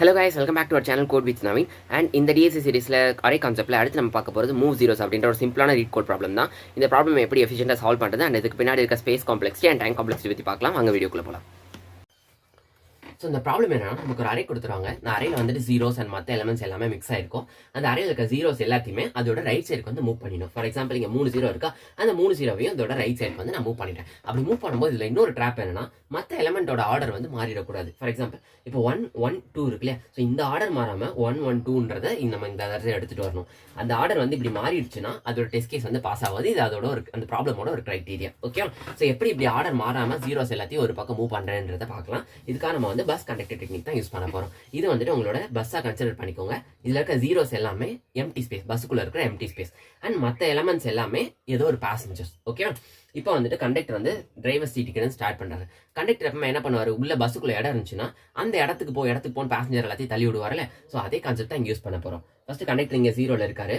Hello guys, welcome back to our channel Code with Naveen. And in the DSC series array concept அடுத்து நம்ம பார்க்க போகிறது move zeros அப்படின்ற ஒரு சிம்பிளான ரீட் கோட் ப்ராப்ளம் தான். இந்த ப்ராப்ளம் எப்படி எஃபிஷியண்டாக சால்வ் பண்ணுறது அண்ட் இதுக்கு பின்னாடி இருக்க space complexity and time complexity பற்றி பார்க்கலாம். அங்கே வீடியோக்குள்ளே போகலாம். ஸோ இந்த ப்ராப்ளம் என்னன்னா, நமக்கு ஒரு அரே கொடுத்துருவாங்க. இந்த அரையில் வந்துட்டு ஜீரோஸ் அண்ட் மற்ற எலமெண்ட்ஸ் எல்லாமே மிக்ஸ் ஆயிருக்கும். அந்த அரையில் இருக்க ஜீரோஸ் எல்லாத்தையுமே அதோட ரைட் சைடுக்கு வந்து மூவ் பண்ணிடும். ஃபார் எக்ஸாம்பிள் இங்கே 3 ஜீரோ இருக்கா, அந்த 3 ஜீரோவையும் அதோட ரைட் சைடுக்கு வந்து நான் மூவ் பண்ணிட்டேன். அப்படி மூவ் பண்ணும்போது இதில் இன்னொரு ட்ராப் என்னன்னா, மற்ற எலமெண்டோட ஆர்டர் வந்து மாறிடக்கூடாது. ஃபார் எக்ஸாம்பிள் இப்போ 1 1 2 இருக்கு இல்லையா, ஸோ இந்த ஆர்டர் மாறாமல் 1 1 2ன்றதை நம்ம இந்த இடத்துல எடுத்துகிட்டு வரணும். அந்த ஆர்டர் வந்து இப்படி மாறிடுச்சுன்னா அதோட டெஸ்ட் கேஸ் வந்து பாஸ் ஆகாது. இது அதோட ஒரு அந்த ப்ராப்ளமோட ஒரு கிரைட்டீரியா. ஓகே, ஸோ எப்படி இப்படி ஆர்டர் மாறாமல் ஜீரோஸ் எல்லாத்தையும் ஒரு பக்கம் மூவ் பண்ணுறேன்றதை பார்க்கலாம். இதுக்காக நம்ம வந்து பஸ் கண்டக்டர் டெக்னிக் தான் யூஸ் பண்ண போகிறோம். இது வந்துட்டு உங்களோட பஸ்ஸாக கன்சிடர் பண்ணிக்கோங்க. இதில் இருக்க ஜீரோஸ் எல்லாமே எம்டி ஸ்பேஸ், பஸ்ஸுக்குள்ளே இருக்கிற எம்டி ஸ்பேஸ் அண்ட் மற்ற எலமெண்ட்ஸ் எல்லாமே ஏதோ ஒரு பேசஞ்சர்ஸ். ஓகே, இப்போ வந்துட்டு கண்டக்டர் வந்து டிரைவர் சீட்டுக்கு ஸ்டார்ட் பண்ணுறாரு. கண்டக்டர் எப்பவுமே என்ன பண்ணுவார், உள்ள பஸ்ஸுக்குள்ள இடம் இருந்துச்சுன்னா அந்த இடத்துக்கு போன பேசஞ்சர் எல்லாத்தையும் தள்ளி விடுவார்ல. ஸோ அதே கான்செப்ட் தான் இங்கே யூஸ் பண்ண போகிறோம். ஃபர்ஸ்ட் கண்டக்டர் இங்கே ஜீரோவில் இருக்காரு,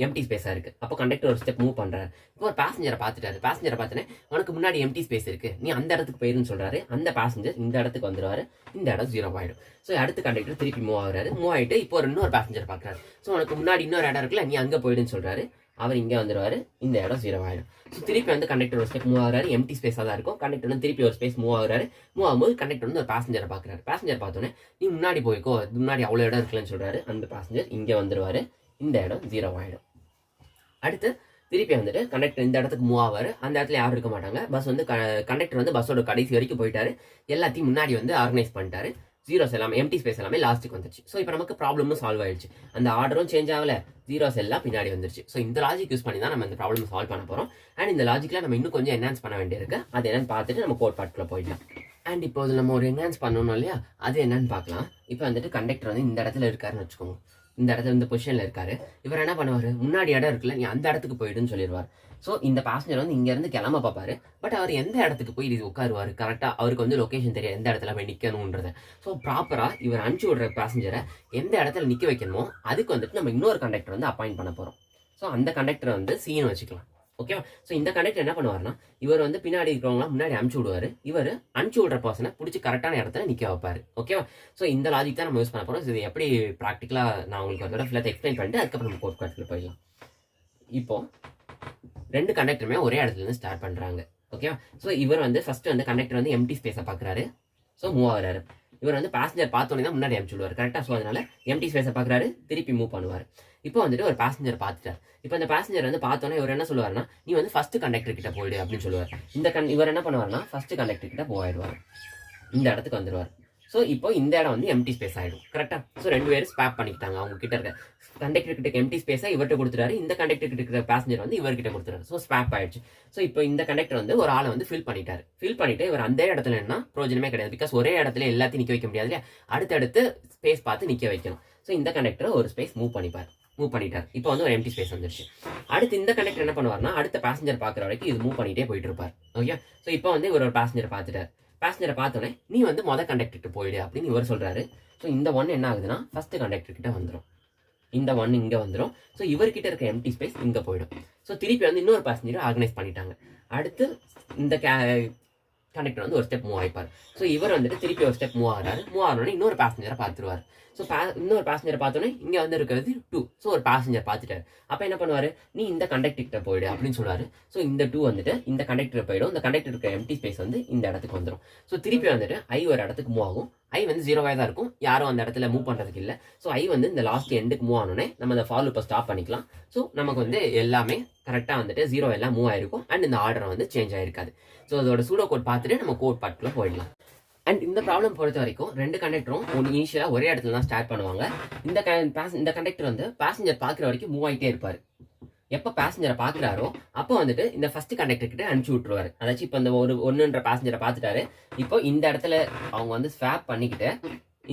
எம்டி ஸ்பேஸாக இருக்கு. அப்போ கண்டக்டர் ஒரு ஸ்டெப் மூவ் பண்ணுறாரு. இப்போ ஒரு பேசஞ்சரை பார்த்துட்டாரு. பேசஞ்சரை பார்த்தோன்னே உனக்கு முன்னாடி எம்டி ஸ்பேஸ் இருக்கு, நீ அந்த இடத்துக்கு போயிருன்னு சொல்றாரு. அந்த பேசஞ்சர் இந்த இடத்துக்கு வந்துருவாரு, இந்த இடம் ஜீரோ ஆயிடும். ஸோ அடுத்த கண்டக்டர் திருப்பி மூவ் ஆகுறாரு. மூவ் ஆகிட்டு இப்போ இன்னொரு பேசஞ்சர் பார்க்குறாரு. ஸோ உனக்கு முன்னாடி இன்னொரு இடம் இருக்குல்ல, நீ அங்கே போயிடுன்னு சொல்றாரு. அவர் இங்கே வந்துருவாரு, இந்த இடம் ஜீரோ ஆயிடும். ஸோ திருப்பி வந்து கண்டக்டர் ஒரு ஸ்டெப் மூவ் ஆகுறாரு, எம்டி ஸ்பேஸாக தான் இருக்கும். கண்டக்டர் வந்து திருப்பி ஒரு ஸ்பேஸ் மூவ் ஆகுறாரு. மூவ் ஆகும்போது கண்டக்டர் வந்து ஒரு பேசஞ்சரை பார்க்குறாரு. பேசஞ்சர் பார்த்தோன்னே நீ முன்னாடி போய்க்கோ, முன்னாடி அவ்வளோ இடம் இருக்குல்லன்னு சொல்றாரு. அந்த பேசஞ்சர் இங்கே வந்துருவாரு, இந்த இடம் ஜீரோ ஆயிடும். அடுத்து திருப்பி வந்துட்டு கண்டக்டர் இந்த இடத்துக்கு மூவ் ஆவாரு. அந்த இடத்துல யாரும் இருக்க மாட்டாங்க. பஸ் வந்து கண்டக்டர் வந்து பஸ்ஸோட கடைசி வரைக்கும் போயிட்டாரு. எல்லாத்தையும் முன்னாடி வந்து ஆர்கனைஸ் பண்ணிட்டாரு. ஜீரோஸ் எல்லாமே எம்டி ஸ்பேஸ் எல்லாமே லாஸ்ட்டுக்கு வந்துருச்சு. ஸோ இப்போ நமக்கு ப்ராப்ளமும் சால்வ் ஆயிடுச்சு. அந்த ஆர்டரும் சேஞ்ச் ஆகல, ஜீரோஸ் எல்லாம் பின்னாடி வந்துருச்சு. ஸோ இந்த லாஜிக் யூஸ் பண்ணி தான் நம்ம இந்த ப்ராப்ளம் சால்வ் பண்ண போகிறோம். அண்ட் இந்த லாஜிக்கில் நம்ம இன்னும் கொஞ்சம் என்ஹான்ஸ் பண்ண வேண்டியிருக்கு. அது என்னன்னு பார்த்துட்டு நம்ம கோட் பார்ட்டில் போயிடலாம். அண்ட் இப்போ நம்ம ஒரு என்ஹான்ஸ் பண்ணணும் இல்லையா, அது என்னன்னு பார்க்கலாம். இப்போ வந்துட்டு கண்டக்டர் வந்து இந்த இடத்துல இருக்காருன்னு வச்சுக்கோங்க. இந்த இடத்துல இந்த பொசிஷன்ல இருக்காரு. இவர் என்ன பண்ணுவாரு, முன்னாடி இடம் இருக்குல்ல, நீ அந்த இடத்துக்கு போயிடுன்னு சொல்லிடுவார். ஸோ இந்த பேசஞ்சர் வந்து இங்க இருந்து கிளம்ப பார்ப்பாரு. பட் அவர் எந்த இடத்துக்கு போய் இது உட்காருவாரு, கரெக்டா அவருக்கு வந்து லொகேஷன் தெரியாது, எந்த இடத்துல போய் நிக்கணும்ன்றத. ஸோ ப்ராப்பரா இவர் அனுப்பிச்சு விடுற பேசஞ்சரை எந்த இடத்துல நிக்க வைக்கணுமோ அதுக்கு வந்துட்டு நம்ம இன்னொரு கண்டக்டர் வந்து அப்பாயிண்ட் பண்ண போறோம். ஸோ அந்த கண்டக்டரை வந்து சீன் வச்சுக்கலாம். ஓகேவா? ஸோ இந்த கண்டக்டர் என்ன பண்ணுவாருன்னா, இவர் வந்து பின்னாடி இருக்கிறவங்களாம் முன்னாடி அனுப்பிச்சு விடுவாரு. இவர் அனுப்பிச்சு விடுற பர்சனை பிடிச்சி கரெக்டான இடத்துல நிற்க வைப்பாரு. ஓகேவா? ஸோ இந்த லாஜிக் தான் நம்ம யூஸ் பண்ண போகிறோம். இது எப்படி ப்ராக்டிக்கலாக நான் உங்களுக்கு ஒரு தடவை ஃபுல்லாக எக்ஸ்பிளைன் பண்ணிட்டு அதுக்கப்புறம் நம்ம கோட் கார்ட்டில் போயிடலாம். இப்போ 2 கண்டக்டருமே ஒரே இடத்துல இருந்து ஸ்டார்ட் பண்ணுறாங்க. ஓகேவா? ஸோ இவர் வந்து ஃபர்ஸ்ட் வந்து கண்டக்டர் வந்து எம்டி ஸ்பேஸை பார்க்குறாரு. ஸோ மூவ் ஆகுறாரு. இவர் வந்து பேசஞ்சர் பார்த்தோன்னே தான் முன்னாடி அனுப்பிச்சு விடுவார். கரெக்டாக. ஸோ அதனால எம்டி ஸ்பேஸை பார்க்குறாரு, திருப்பி மூவ் பண்ணுவார். இப்போ வந்துட்டு ஒரு பேசஞ்சர் பார்த்துட்டார். இப்போ இந்த பேசஞ்சர் வந்து பார்த்தோன்னே இவர் என்ன சொல்லுவாருன்னா, நீ வந்து ஃபர்ஸ்ட் கண்டக்டர் கிட்ட போயிடு அப்படின்னு சொல்லுவார். இவர் என்ன பண்ணுவார்னா, ஃபர்ஸ்ட் கண்டக்டர் கிட்ட போயிடுவார், இந்த இடத்துக்கு வந்துடுவார். ஸோ இப்போ இந்த இடம் வந்து எம்டி ஸ்பேஸ் ஆகிடும். கரெக்டாக. ஸோ 2 பேரும் ஸ்வாப் பண்ணிக்கிட்டாங்க. அவங்க கிட்ட இருக்க கண்டக்டர் கிட்ட எம்டி ஸ்பேஸை இவர்கிட்ட கொடுத்துறாரு, இந்த கண்டக்டர் கிட்ட இருக்கிற பேசஞ்சர் வந்து இவர்கிட்ட கொடுத்துறாரு. ஸோ ஸ்வாப் ஆயிடுச்சு. ஸோ இப்போ இந்த கண்டக்டர் வந்து ஒரு ஆளை வந்து ஃபில் பண்ணிட்டாரு. ஃபில் பண்ணிட்டு இவர் அந்த இடத்துல என்ன பிரோஜனமே கிடையாது. பிகாஸ் ஒரே இடத்துல எல்லாத்தையும் நிற்க வைக்க முடியாது இல்லையா, அடுத்தடுத்து ஸ்பேஸ் பார்த்து நிற்க வைக்கணும். ஸோ இந்த கண்டக்டரை ஒரு ஸ்பேஸ் மூவ் பண்ணிட்டார். இப்போ வந்து ஒரு எம்டி ஸ்பேஸ் வந்துருச்சு. அடுத்து இந்த கண்டக்டர் என்ன பண்ணுவார்னா, அடுத்த பேசஞ்சர் பார்க்குற வரைக்கும் இது மூவ் பண்ணிட்டே போயிட்டு இருப்பார். ஓகே. ஸோ இப்போ வந்து இவர் ஒரு பேசஞ்சரை பார்த்துட்டார். பேசஞ்சரை பார்த்தோன்னே நீ வந்து கண்டக்டர்கிட்ட போயிடு அப்படின்னு இவர் சொல்றாரு. ஸோ இந்த 1 என்ன ஆகுதுன்னா ஃபர்ஸ்ட் கண்டக்டர் கிட்ட வந்துடும். இந்த 1 இங்கே வந்துடும். ஸோ இவர்கிட்ட இருக்க எம்டி ஸ்பேஸ் இங்கே போயிடும். ஸோ திருப்பி வந்து இன்னொரு பேசஞ்சரை ஆர்கனைஸ் பண்ணிட்டாங்க. அடுத்து இந்த கண்டக்டர் வந்து ஒரு ஸ்டெப் மூவ் ஆயிப்பார். ஸோ இவர் வந்துட்டு திருப்பி ஒரு ஸ்டெப் மூவ் ஆகிறாரு. மூவ் ஆனோடனே இன்னொரு பேசஞ்சரை பார்த்துருவார். ஸோ இன்னொரு பேசஞ்சரை பார்த்தோன்னே இங்கே வந்து இருக்கிறது 2. ஸோ ஒரு பேசஞ்சர் பார்த்துட்டாரு. அப்போ என்ன பண்ணுவார், நீ இந்த கண்டக்டர் கிட்ட போயிடு அப்படின்னு சொல்லுவாரு. ஸோ இந்த 2 வந்துட்டு இந்த கண்டக்டர் போயிடும். இந்த கண்டக்டர் இருக்க எம்டி ஸ்பேஸ் வந்து இந்த இடத்துக்கு வந்துடும். ஸோ திருப்பி வந்துட்டு ஐ ஒரு இடத்துக்கு மூவ் ஆகும். ஐ வந்து 0வாக தான் இருக்கும், யாரும் அந்த இடத்துல மூவ் பண்ணுறதுக்கு இல்லை. ஸோ ஐ வந்து இந்த லாஸ்ட் எண்டுக்கு மூவ் ஆனோடனே நம்ம அந்த ஃபார் லூப்பை ஸ்டாப் பண்ணிக்கலாம். ஸோ நமக்கு வந்து எல்லாமே கரெக்டாக வந்துட்டு 0 எல்லாம் மூவ் ஆயிருக்கும். அண்ட் இந்த ஆர்டர் வந்து சேஞ்ச் ஆயிருக்காது. ஸோ அதோட சூடோ கோட் பார்த்துட்டு நம்ம கோட் பார்ட்டுக்குள்ள போயிடலாம். அண்ட் இந்த ப்ராப்ளம் பொறுத்த வரைக்கும் 2 கண்டக்டரும் இனிஷியலாக ஒரே இடத்துல தான் ஸ்டார்ட் பண்ணுவாங்க. இந்த கண்டக்டர் வந்து பேசஞ்சர் பார்க்குற வரைக்கும் மூவ் ஆகிட்டே இருப்பார். எப்போ பேசஞ்சரை பார்க்குறாரோ அப்போ வந்துட்டு இந்த ஃபர்ஸ்ட் கண்டக்டர் கிட்ட அனுப்பிச்சு விட்டுருவாரு. அதாச்சும் இப்போ இந்த ஒன்றுன்ற பேசஞ்சரை பார்த்துட்டாரு. இப்போ இந்த இடத்துல அவங்க வந்து ஸ்வாப் பண்ணிக்கிட்டு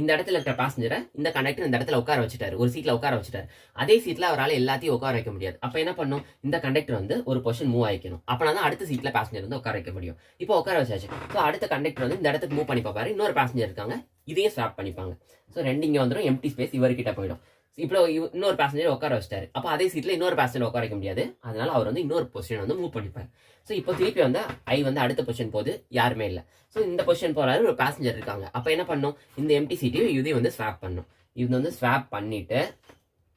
இந்த இடத்துல இருக்கிற பேசஞ்சரை இந்த கண்டக்டர் இந்த இடத்துல உட்கார வச்சுட்டாரு, ஒரு சீட்ல உட்கார வச்சுட்டாரு. அதே சீட்ல அவரால் எல்லாத்தையும் உட்கார வைக்க முடியாது. அப்ப என்ன பண்ணும், இந்த கண்டக்டர் வந்து ஒரு பொசிஷன் மூவ் ஆயிக்கணும். அப்பனா தான் அடுத்த சீட்ல பேசஞ்சர் வந்து உட்கார வைக்க முடியும். இப்போ உட்கார வச்சாச்சு. ஸோ அடுத்த கண்டக்டர் வந்து இந்த இடத்துக்கு மூவ் பண்ணி பார்ப்பாரு. இன்னொரு பேசஞ்சர் இருக்காங்க, இதையும் ஸ்வாப் பண்ணிப்பாங்க. ஸோ 2 இங்கே வந்துடும், எம்டி ஸ்பேஸ் இவர்கிட்ட போயிடும். இப்போ இன்னொரு பேசஞ்சர் உட்கார வச்சிட்டாரு. அப்போ அதே சீட்டில் இன்னொரு பேசஞ்சர் உட்கார வைக்க முடியாது. அதனால அவர் வந்து இன்னொரு பொசிஷன் வந்து மூவ் பண்ணிப்பார். ஸோ இப்போ திருப்பி வந்து ஐ வந்து அடுத்த பொசிஷன் போது யாருமே இல்லை. ஸோ இந்த பொசிஷன் போகிறாரு, ஒரு பேசஞ்சர் இருக்காங்க. அப்போ என்ன பண்ணும், இந்த எம்டி சீட்டையும் இதையும் வந்து ஸ்வாப் பண்ணும். இது வந்து ஸ்வாப் பண்ணிட்டு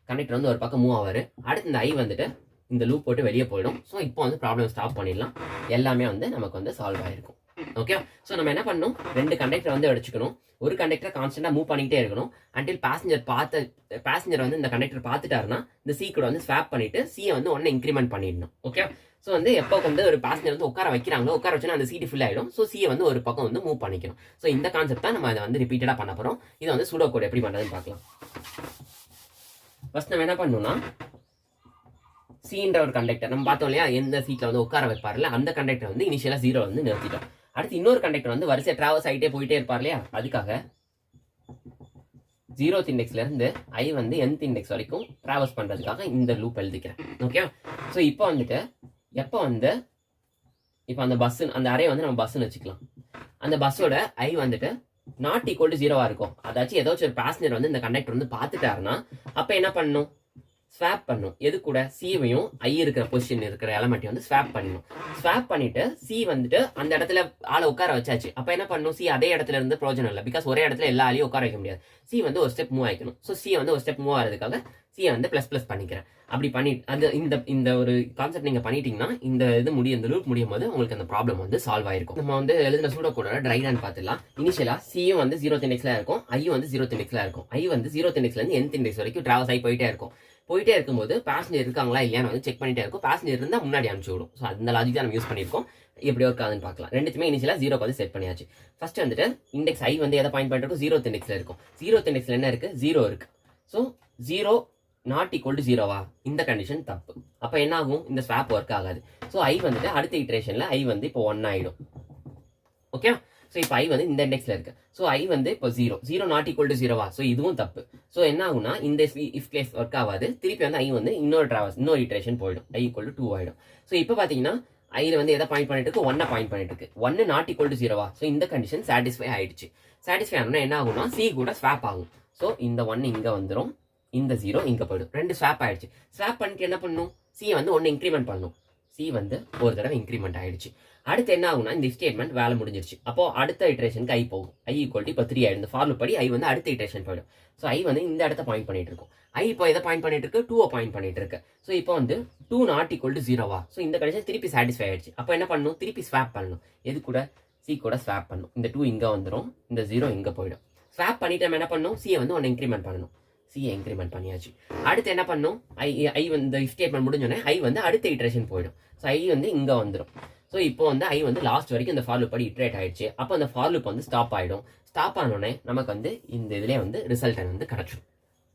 கண்டக்டர் வந்து ஒரு பக்கம் மூவ் ஆவார். அடுத்து இந்த ஐ வந்துட்டு இந்த லூப் போட்டு வெளியே போயிடும். ஸோ இப்போ வந்து ப்ராப்ளம் ஸ்டாப் பண்ணிடலாம். எல்லாமே வந்து நமக்கு வந்து சால்வ் ஆகிருக்கும். ஓகே, ஸோ நம்ம என்ன பண்ணணும், 2 கண்டக்டர் வந்து அடிச்சுக்கணும். ஒரு கண்டக்டர் கான்ஸ்டன்டா மூவ் பண்ணிக்கிட்டே இருக்கணும் அண்டில் பேசஞ்சர் வந்து இந்த கண்டக்டர் பார்த்துட்டாருன்னா இந்த சி கூட வந்து ஸ்வாப் பண்ணிட்டு சியை வந்து ஒன்று இன்க்ரிமெண்ட் பண்ணிடணும். ஓகே, ஸோ வந்து எப்போ வந்து ஒரு பேசஞ்சர் வந்து உட்கார வைக்கிறாங்களோ, உட்கார வச்சுன்னா அந்த சீட்டு ஃபில் ஆகிடும். ஸோ சியை வந்து ஒரு பக்கம் வந்து மூவ் பண்ணிக்கணும். ஸோ இந்த கான்செப்ட் தான் நம்ம அதை வந்து ரிப்பீட்டடாக பண்ண போகிறோம். இதை வந்து சூடோ கோட் எப்படி பண்ணுறதுன்னு பார்க்கலாம். ஃபர்ஸ்ட் நம்ம என்ன பண்ணணும்னா, சின்ற ஒரு கண்டக்டர் நம்ம பார்த்தோம் இல்லையா, எந்த சீட்டில் வந்து உட்கார வைப்பார்ல அந்த கண்டக்டர் வந்து இனிஷியலாக 0 வந்து நிறுத்திட்டோம். அடுத்து இன்னொரு கண்டக்டர் வந்து வரிசையா டிராவல்ஸ் ஆகிட்டே போயிட்டே இருப்பார் இல்லையா, அதுக்காக 0th இண்டெக்ஸ்ல இருந்து ஐ வந்து nth இண்டெக்ஸ் வரைக்கும் டிராவல்ஸ் பண்றதுக்காக இந்த லூப் எழுதிக்கிறேன். ஓகே, ஸோ இப்போ வந்துட்டு எப்போ வந்து இப்போ அந்த பஸ் அந்த அரே வந்து நம்ம பஸ்ன்னு வச்சுக்கலாம். அந்த பஸ்ஸோட ஐ வந்துட்டு நாட் ஈக்குவல் டு 0வா இருக்கும். அதாச்சும் ஏதாச்சும் ஒரு பேசஞ்சர் வந்து இந்த கண்டக்டர் வந்து பார்த்துட்டாருன்னா அப்போ என்ன பண்ணணும், ஸ்வாப் பண்ணும். எது கூட, சிவையும் ஐ இருக்கிற பொசிஷன் இருக்கிற எலமெண்ட்டையும் வந்து ஸ்வாப் பண்ணணும். ஸ்வாப் பண்ணிட்டு சி வந்துட்டு அந்த இடத்துல ஆளை உட்கார வச்சாச்சு. அப்ப என்ன பண்ணும், சி அதே இடத்துல இருந்து பிரோஜனம் இல்லை. பிகாஸ் ஒரே இடத்துல எல்லா ஆளையும் உட்கார வைக்க முடியாது. சி வந்து ஒரு ஸ்டெப் மூவ் ஆயிக்கணும். ஸோ சி வந்து ஒரு ஸ்டெப் மூவ் ஆகிறதுக்காக சியை வந்து ++ பண்ணிக்கிறேன். அப்படி பண்ணி அது இந்த ஒரு கான்செப்ட் நீங்க பண்ணிட்டீங்கன்னா இந்த லூப் முடியும் போது உங்களுக்கு அந்த ப்ராப்ளம் வந்து சால்வ் ஆயிருக்கும். நம்ம வந்து எழுதின சூடோ கோடோட ட்ரை ரன் பார்த்துலாம். இனிஷியலா சியும் வந்து 0th இண்டெக்ஸ்ல இருக்கும், ஐயும் வந்து 0th இண்டெக்ஸ்ல இருக்கும். ஐ வந்து 0th இண்டெக்ஸ்ல இருந்து nth இண்டெக்ஸ் வரைக்கும் டிராவல்ஸ் ஆகி போயிட்டே இருக்கும்போது பேசஞ்சர் இருக்காங்களா இல்லையான்னு வந்து செக் பண்ணிட்டே இருக்கும். பேசஞ்சர் இருந்தால் முன்னாடி அனுப்பிச்சு விடும். ஸோ அந்த லாஜிக் தான் நம்ம யூஸ் பண்ணியிருக்கோம். எப்படி ஒர்க் ஆகுதுன்னு பார்க்கலாம். ரெண்டுத்துமே இனிஷியலாக 0 வந்து செட் பண்ணியாச்சு. ஃபர்ஸ்ட் வந்துட்டு இண்டெக்ஸ் ஐ வந்து எதை பாயிண்ட் பண்ணிட்டு 0th இண்டெக்ஸ்ல இருக்கும். 0th இண்டெக்ஸ்ல என்ன இருக்கு, 0 இருக்கு. ஸோ 0 நாட் ஈக்குவல் டு 0வா, இந்த கண்டிஷன் தப்பு. அப்போ என்ன ஆகும், இந்த ஸ்வாப் ஒர்க் ஆகாது. ஸோ ஐ வந்துட்டு அடுத்த இட்ரேஷன்ல ஐ வந்து இப்போ 1 ஆயிடும். ஓகே, ஸோ இப்போ ஐ வந்து இந்த இண்டெக்ஸ்ல இருக்கு. ஸோ ஐ வந்து இப்போ 0 நாட் ஈக்குவல் டு 0வா, ஸோ இதுவும் தப்பு. ஸோ என்ன ஆகும்னா இந்த இஃப் கேஸ் ஒர்க் ஆகாது. திருப்பி வந்து ஐ வந்து இன்னொரு இட்ரேஷன் போயிடும். ஐ ஈக்குவல் டு 2 ஆயிடும். ஸோ இப்போ பார்த்தீங்கன்னா ஐல வந்து எதை பாயிண்ட் பண்ணிட்டு இருக்கு, 1 பாயிண்ட் பண்ணிட்டு இருக்கு. 1 நாட் ஈக்குவல் டு 0வா, ஸோ இந்த கண்டிஷன் சாட்டிஸ்ஃபை ஆயிடுச்சு. சாட்டிஸ்ஃபை ஆகணும்னா என்ன ஆகும்னா சி கூட ஸ்வாப் ஆகும். ஸோ இந்த 1 இங்க வந்துடும், இந்த 0 இங்க போயிடும். 2 ஸ்வாப் ஆயிடுச்சு. ஸ்வாப் பண்ணிட்டு என்ன பண்ணும், சி வந்து 1 இன்க்ரிமெண்ட் பண்ணும். சி வந்து ஒரு தடவை இன்க்ரிமெண்ட் ஆயிடுச்சு. அடுத்து என்ன ஆகும்னா இந்த ஸ்டேட்மெண்ட் வேலை முடிஞ்சிருச்சு. அப்போ அடுத்த இட்ரேஷனுக்கு ஐ போகும். ஐ ஈக்குவல் டு இப்போ 3 ஆயிடும். இந்த ஃபார்முலா படி ஐ வந்து அடுத்த இட்ரேஷன் போயிடும். ஸோ ஐ வந்து இந்த இடத்த பாயிண்ட் பண்ணிட்டு இருக்கும். ஐ இப்போ எதை பாயிண்ட் பண்ணிட்டு இருக்கு, 2 பாயிண்ட் பண்ணிட்டு இருக்கு. ஸோ இப்போ வந்து 2 நாட் ஈக்குவல் டு 0வா, ஸோ இந்த கண்டிஷன் திருப்பி சாட்டிஸ்ஃபை ஆயிடுச்சு. அப்போ என்ன பண்ணணும், திருப்பி ஸ்வாப் பண்ணணும். எது கூட, சி கூட ஸ்வாப் பண்ணணும். இந்த 2 இங்க வந்துடும், இந்த 0 இங்க போயிடும். ஸ்வாப் பண்ணிட்டு நம்ம என்ன பண்ணணும், சியை வந்து 1 இன்க்ரிமெண்ட் பண்ணணும். சியை இன்க்ரிமெண்ட் பண்ணியாச்சு. அடுத்து என்ன பண்ணும், ஐ வந்து ஸ்டேட்மெண்ட் முடிஞ்சோடனே ஐ வந்து அடுத்த இட்ரேஷன் போயிடும். ஸோ ஐ வந்து இங்க வந்துடும். ஸோ இப்போ வந்து ஐ வந்து லாஸ்ட் வரைக்கும் இந்த ஃபார் லூப் படி இட்ரேட் ஆயிடுச்சு. அப்போ அந்த ஃபார் லூப் வந்து ஸ்டாப் ஆயிடும். ஸ்டாப் ஆனோடனே நமக்கு வந்து இந்த இதுலேயே வந்து ரிசல்ட் வந்து கிடைச்சிடும்.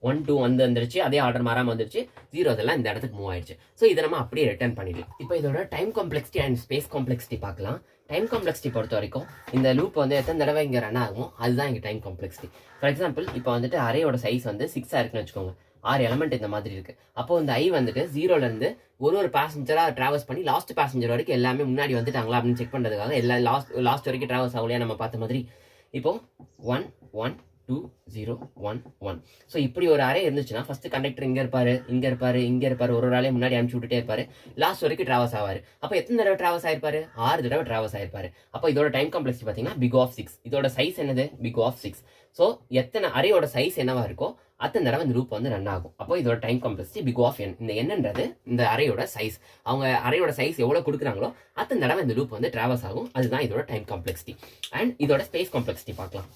1 2 வந்துருச்சு, அதே ஆர்டர் மாறாமல் வந்துருச்சு. 0 எல்லாம் இந்த இடத்துக்கு மூவ் ஆயிடுச்சு. ஸோ இதை நம்ம அப்படியே ரிட்டர்ன் பண்ணிடலாம். இப்போ இதோட time complexity and space complexity பார்க்கலாம். டைம் காம்ப்ளெக்சிட்டி பொறுத்த வரைக்கும் இந்த லூப் வந்து எத்தனை தடவை இங்கே ரன் ஆகும் அதுதான் இங்கே டைம் காம்ப்ளெக்சிட்டி. ஃபார் எக்ஸாம்பிள் இப்போ வந்துட்டு அரேயோட சைஸ் வந்து 6 இருக்குன்னு வச்சுக்கோங்க. 6 எலமெண்ட் இந்த மாதிரி இருக்கு. அப்போ இந்த ஐ வந்துட்டு 0ல இருந்து ஒரு பேசஞ்சரா டிராவல்ஸ் பண்ணி லாஸ்ட் பேசஞ்சர் வரைக்கும் எல்லாமே முன்னாடி வந்துட்டாங்களா அப்படின்னு செக் பண்றதுக்காக எல்லா லாஸ்ட் வரைக்கும் டிராவல்ஸ் ஆகலையா நம்ம பார்த்த மாதிரி. இப்போ 1 1 2 0 1 1. ஸோ இப்படி ஒரு அரே இருந்துச்சுன்னா ஃபர்ஸ்ட் கண்டக்டர் இங்க இருப்பாரு, ஒரு ஆளே முன்னாடி அனுப்பிச்சு விட்டுட்டே இருப்பாரு, லாஸ்ட் வரைக்கும் டிராவல்ஸ் ஆவாரு. அப்போ எத்தனை தடவை டிராவல்ஸ் ஆயிருப்பாரு, 6 தடவை டிராவல்ஸ் ஆயிருப்பாரு. அப்போ இதோட டைம் காம்ப்ளெக்சிட்டி பார்த்தீங்கன்னா big of 6. இதோட சைஸ் என்னது, big of 6. ஸோ எத்தனை அரேயோட சைஸ் என்னவா இருக்கோ அத்தனை தடவை இந்த லூப் வந்து ரன் ஆகும். அப்போ இதோட time complexity big of n. இந்த என்னன்றது இந்த அரேயோட சைஸ். அவங்க அரேயோட சைஸ் எவ்வளவு கொடுக்குறாங்களோ அத்தனை தடவை இந்த லூப் வந்து டிராவல்ஸ் ஆகும். அதுதான் இதோட டைம் காம்ப்ளெக்சிட்டி. அண்ட் இதோட ஸ்பேஸ் காம்ப்ளெக்சிட்டி பார்க்கலாம்.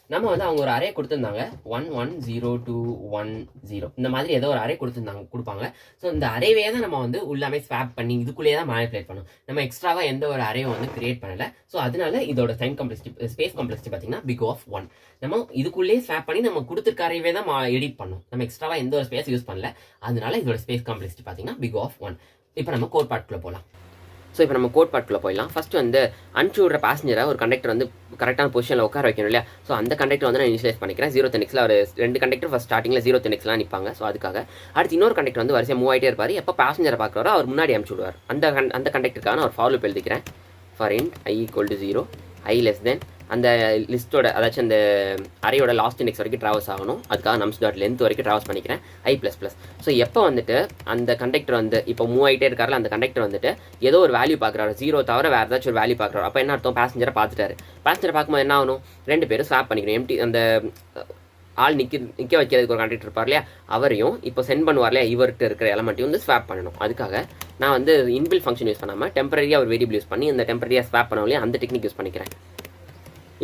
நம்ம வந்து அவங்க ஒரு அரே கொடுத்துருந்தாங்க 1 1 0 2 1 0 இந்த மாதிரி ஏதோ ஒரு அரே கொடுப்பாங்க. ஸோ இந்த அரேவே தான் நம்ம வந்து உள்ளாமே ஸ்வாப் பண்ணி இதுக்குள்ளேயே தான் மேனிபுலேட் பண்ணணும். நம்ம எக்ஸ்ட்ராவா எந்த ஒரு அரேவும் வந்து கிரியேட் பண்ணல. ஸோ அதனால இதோட டைம் காம்ப்ளெக்சிட்டி ஸ்பேஸ் காம்ப்ளெக்சிட்டி பார்த்தீங்கன்னா big of 1. நம்ம இதுக்குள்ளேயே ஸ்வாப் பண்ணி நம்ம கொடுத்துருக்க அரேவே தான் எடிட் பண்ணோம். நம்ம எக்ஸ்ட்ராவா எந்த ஒரு ஸ்பேஸ் யூஸ் பண்ணல. அதனால இதோட ஸ்பேஸ் காம்ப்ளெக்சிட்டி பார்த்தீங்கன்னா big of 1. இப்போ நம்ம கோட் பார்ட்குள்ளே போகலாம். ஸோ இப்போ நம்ம கோட் பார்ட்குள்ளே போயிடலாம். ஃபர்ஸ்ட் வந்து அனுப்பிச்சு விடுற பேசஞ்சரை ஒரு கண்டக்டர் வந்து கரெக்டான பொசிஷனில் உட்கார வைக்கணும் இல்லையா. ஸோ அந்த கண்டக்டர் வந்து நான் இனிஷியலைஸ் பண்ணிக்கிறேன். 0th இண்டெக்ஸில் ஒரு 2 கண்டக்டர் ஃபர்ஸ்ட் ஸ்டார்டிங்கில் 0th இண்டெக்ஸ்லாம் நிற்பாங்க. ஸோ அதுக்காக அடுத்து இன்னொரு கண்டக்டர் வந்து வரிசையாக மூவ் ஆகிட்டே இருப்பார். எப்போ பேசஞ்சரை பார்க்குறாரோ அவர் முன்னாடி அனுப்பிச்சு விடுவார். அந்த கண்டக்டருக்கான ஒரு ஃபார் லூப் எழுதிக்கிறேன். ஃபார் இன்ட் i = 0, i <= அந்த லிஸ்ட்டோட அதாச்சும் அந்த அரையோட லாஸ்ட் இண்டெக்ஸ் வரைக்கும் ட்ராவல்ஸ் ஆகணும். அதுக்காக நம்ஸ் டாட் லென்த் வரைக்கும் ட்ராவல்ஸ் பண்ணிக்கிறேன் I++. ஸோ எப்போ வந்துட்டு அந்த கண்டக்டர் வந்து இப்போ மூவ் ஆகிட்டே இருக்காருல, அந்த கண்டக்டர் வந்துட்டு ஏதோ ஒரு வேல்யூ பார்க்குறாரு, 0 தவிர வேறு ஏதாச்சும் ஒரு வேல்யூ பார்க்குறாரு. அப்போ என்ன அர்த்தம், பேசஞ்சரை பார்த்துட்டாரு. பேசஞ்சரை பார்க்கும்போது என்ன ஆகணும், 2 பேரும் ஸ்வாப் பண்ணிக்கணும். எம்டி அந்த ஆள் நிற்க வைக்கிறதுக்கு ஒரு கண்டக்டர் இருப்பார் இல்லையா, அவரையும் இப்போ சென்ட் பண்ணுவார் இல்லையா, இவர்கிட்ட இருக்கிற எலமெண்ட்டையும் வந்து ஸ்வாப் பண்ணணும். அதுக்காக நான் வந்து இன்பில் ஃபங்க்ஷன் யூஸ் பண்ணாமல் டெம்பரரியாக ஒரு வேரியபிள் யூஸ் பண்ணி இந்த டெம்பரரியாக ஸ்வாப் பண்ண இல்லையா, அந்த டெக்னிக் யூஸ் பண்ணிக்கிறேன்.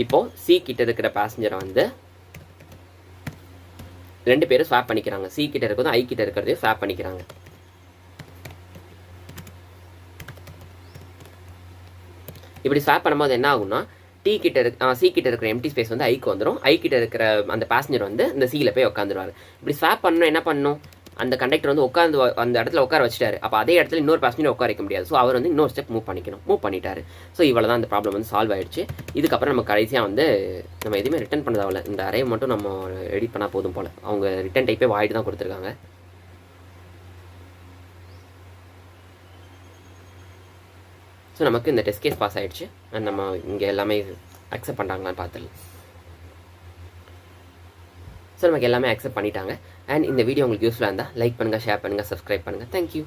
இப்போது சி கிட்ட இருக்கிற பேசஞ்சரை வந்து 2 பேரும் ஸ்வாப் பண்ணிக்கிறாங்க. சி கிட்ட இருக்கிறதும் ஐ கிட்ட இருக்கிறதையும் ஸ்வாப் பண்ணிக்கிறாங்க. இப்படி ஸ்வாப் பண்ணும்போது என்ன ஆகும்னா, சி கிட்ட இருக்கிற எம்டி ஸ்பேஸ் வந்து ஐக்கு வந்துடும். ஐ கிட்ட இருக்கிற அந்த பேசஞ்சர் வந்து இந்த சியில் போய் உட்காந்துருவார். இப்படி ஸ்வாப் பண்ணணும் என்ன பண்ணணும், அந்த கண்டக்டர் வந்து உட்காந்து அந்த இடத்துல உட்கார வச்சுட்டாரு. அப்போ அதே இடத்துல இன்னொரு பேசஞ்சர் உட்கார வைக்க முடியாது. ஸோ அவர் வந்து இன்னொரு ஸ்டெப் மூவ் பண்ணிட்டாரு. ஸோ இவ்வளோ தான் அந்த ப்ராப்ளம் வந்து சால்வ் ஆயிடுச்சு. இதுக்கப்புறம் நம்ம கடைசியாக வந்து நம்ம எதுவுமே ரிட்டர்ன் பண்ணதாவில் இந்த அறையை மட்டும் நம்ம எடிட் பண்ணால் போதும் போல். அவங்க ரிட்டர்ன் டைப்பே வாய்டு தான் கொடுத்துருக்காங்க. ஸோ நமக்கு இந்த டெஸ்ட் கேஸ் பாஸ் ஆகிடுச்சு. அண்ட் நம்ம இங்கே எல்லாமே அக்செப்ட் பண்ணுறாங்களான்னு பார்த்துடலாம். ஸோ நமக்கு எல்லாமே அக்செப்ட் பண்ணிட்டாங்க. அண்ட் இந்த வீடியோ உங்களுக்கு யூஸ்ஃபுல்லாக இருந்தால் லைக் பண்ணுங்கள், ஷேர் பண்ணுங்கள், சப்ஸ்கிரைப் பண்ணுங்கள். தேங்க்யூ.